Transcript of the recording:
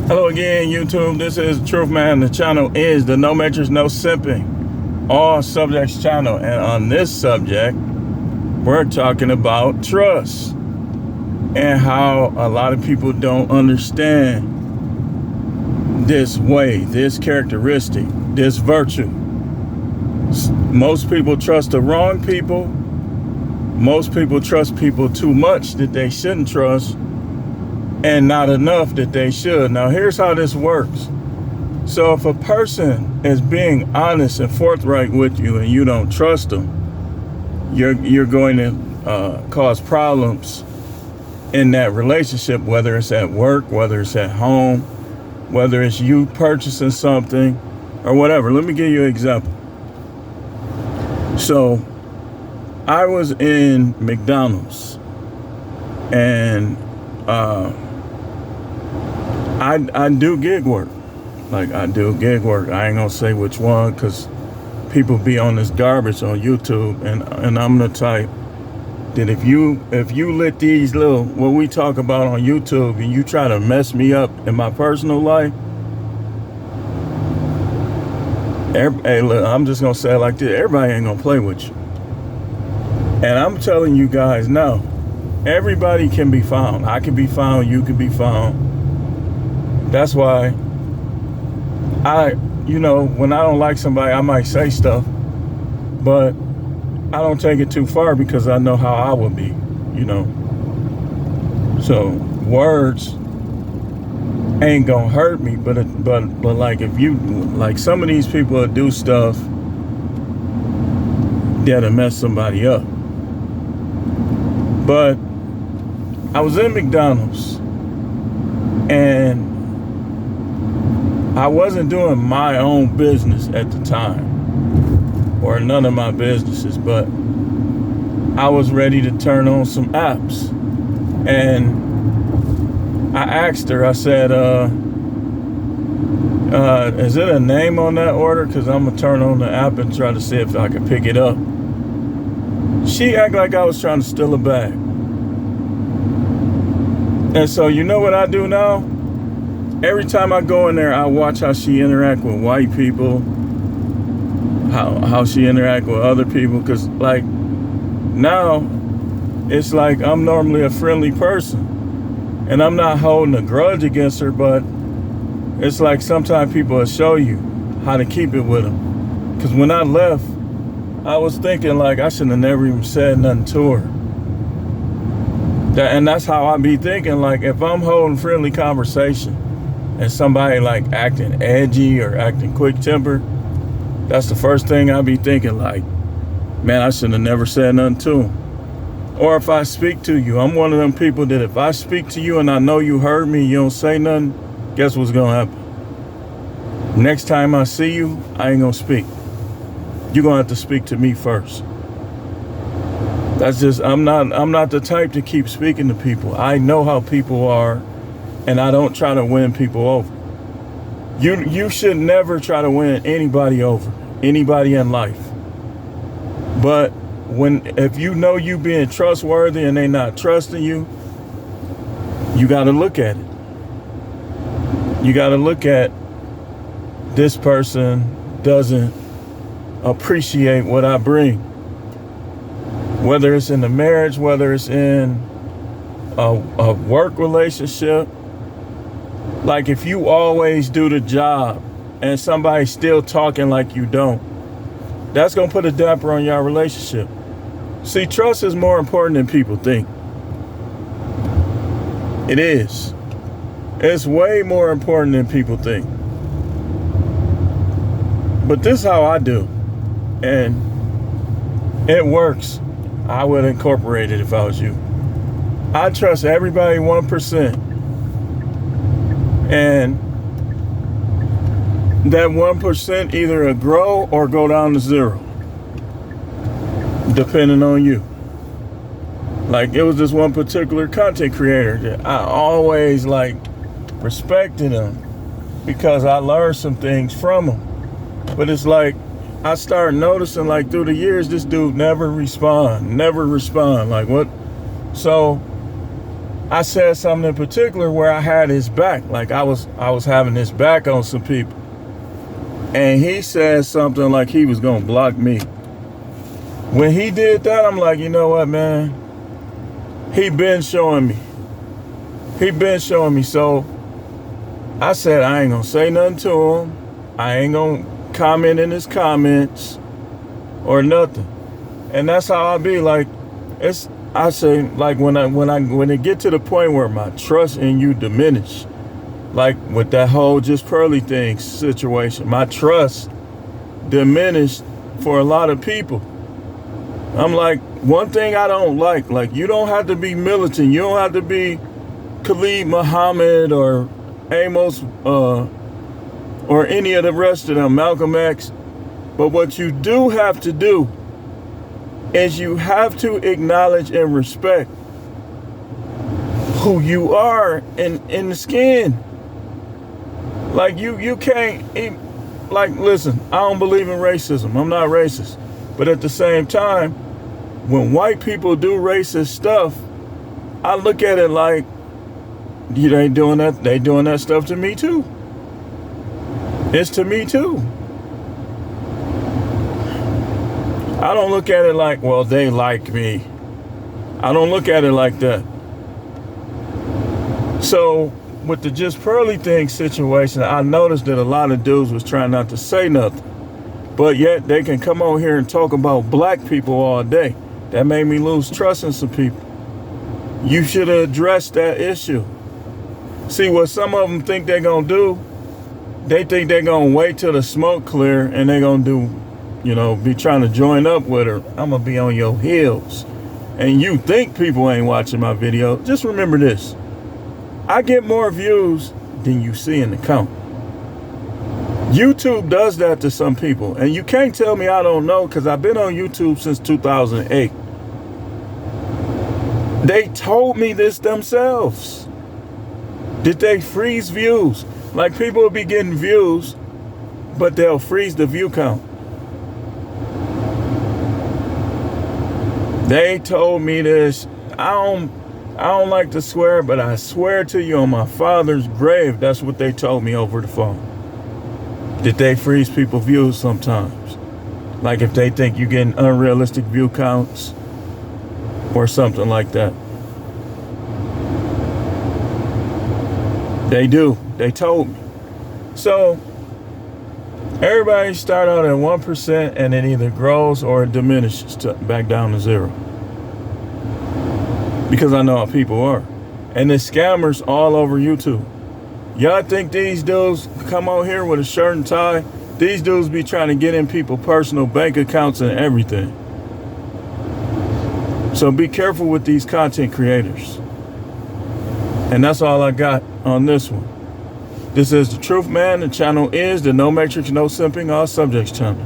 Hello again, YouTube. This is Truth Man. The channel is the No Matrix, No Simping, All Subjects channel. And on this subject, we're talking about trust and how a lot of people don't understand this way, this characteristic, this virtue. Most people trust the wrong people. Most people trust people too much that they shouldn't trust, and not enough that they should. Now, here's how this works. So if a person is being honest and forthright with you and you don't trust them, you're going to cause problems in that relationship, whether it's at work, whether it's at home, whether it's you purchasing something or whatever. Let me give you an example. So I was in McDonald's and I do gig work. Like, I do gig work. I ain't gonna say which one because people be on this garbage on YouTube, and I'm the type that if you let these little, what we talk about on YouTube, and you try to mess me up in my personal life, hey, look, I'm just gonna say it like this: everybody ain't gonna play with you. And I'm telling you guys now, everybody can be found. I can be found. You can be found. That's why when I don't like somebody, I might say stuff, but I don't take it too far because I know how I would be, So words ain't gonna hurt me, but like, if you, like, some of these people that do stuff that'll mess somebody up. But I was in McDonald's and I wasn't doing my own business at the time, or none of my businesses, but I was ready to turn on some apps. And I asked her, I said, is it a name on that order? Because I'm going to turn on the app and try to see if I can pick it up. She acted like I was trying to steal a bag. And so, you know what I do now? Every time I go in there, I watch how she interact with white people, how she interact with other people. Because, like, now, it's like I'm normally a friendly person. And I'm not holding a grudge against her, but it's like sometimes people will show you how to keep it with them. Because when I left, I was thinking, like, I shouldn't have never even said nothing to her. And that's how I be thinking. Like, if I'm holding friendly conversation and somebody like acting edgy or acting quick-tempered, that's the first thing I be thinking, like, man, I shouldn't have never said nothing to him. Or if I speak to you, I'm one of them people that if I speak to you and I know you heard me, you don't say nothing, guess what's gonna happen? Next time I see you, I ain't gonna speak. You're gonna have to speak to me first. That's just, I'm not the type to keep speaking to people. I know how people are, and I don't try to win people over. You should never try to win anybody over, anybody in life. But if you know you being trustworthy and they not trusting you, you got to look at it. You got to look at, this person doesn't appreciate what I bring. Whether it's in the marriage, whether it's in a work relationship. Like, if you always do the job and somebody's still talking like you don't, that's going to put a damper on your relationship. See, trust is more important than people think. It is. It's way more important than people think. But this is how I do. And it works. I would incorporate it if I was you. I trust everybody 1%. And that 1% either grow or go down to 0, depending on you. Like, it was this one particular content creator that I always, like, respected him because I learned some things from him. But it's like, I started noticing, like, through the years, this dude never respond. Like, what? So I said something in particular where I had his back. Like I was having his back on some people. And he said something like he was gonna block me. When he did that, I'm like, you know what, man? He been showing me. So I said I ain't gonna say nothing to him. I ain't gonna comment in his comments or nothing. And that's how I be. Like, I say, like, when it get to the point where my trust in you diminish, like with that whole Just Pearly thing situation, my trust diminished for a lot of people. I'm like, one thing I don't like you don't have to be militant. You don't have to be Khalid Muhammad or Amos or any of the rest of them, Malcolm X. But what you do have to do is you have to acknowledge and respect who you are in the skin. Like you can't, like, listen, I don't believe in racism. I'm not racist. But at the same time, when white people do racist stuff, I look at it like, they doing that stuff to me too. It's to me too. I don't look at it like, well, they like me. I don't look at it like that. So with the Just Pearly thing situation, I noticed that a lot of dudes was trying not to say nothing. But yet they can come on here and talk about black people all day. That made me lose trust in some people. You should have addressed that issue. See, what some of them think they're going to do, they think they're going to wait till the smoke clear and they're going to do, be trying to join up with her. I'm going to be on your heels. And you think people ain't watching my video. Just remember this. I get more views than you see in the count. YouTube does that to some people. And you can't tell me I don't know, because I've been on YouTube since 2008. They told me this themselves. Did they freeze views? Like, people will be getting views, but they'll freeze the view count. They told me this. I don't like to swear, but I swear to you on my father's grave, that's what they told me over the phone. That they freeze people's views sometimes. Like if they think you're getting unrealistic view counts or something like that. They do. They told me. So everybody start out at 1% and it either grows or it diminishes back down to 0. Because I know how people are. And there's scammers all over YouTube. Y'all think these dudes come on here with a shirt and tie? These dudes be trying to get in people's personal bank accounts and everything. So be careful with these content creators. And that's all I got on this one. This is The Truth Man. The channel is the No Matrix, No Simping, All Subjects channel.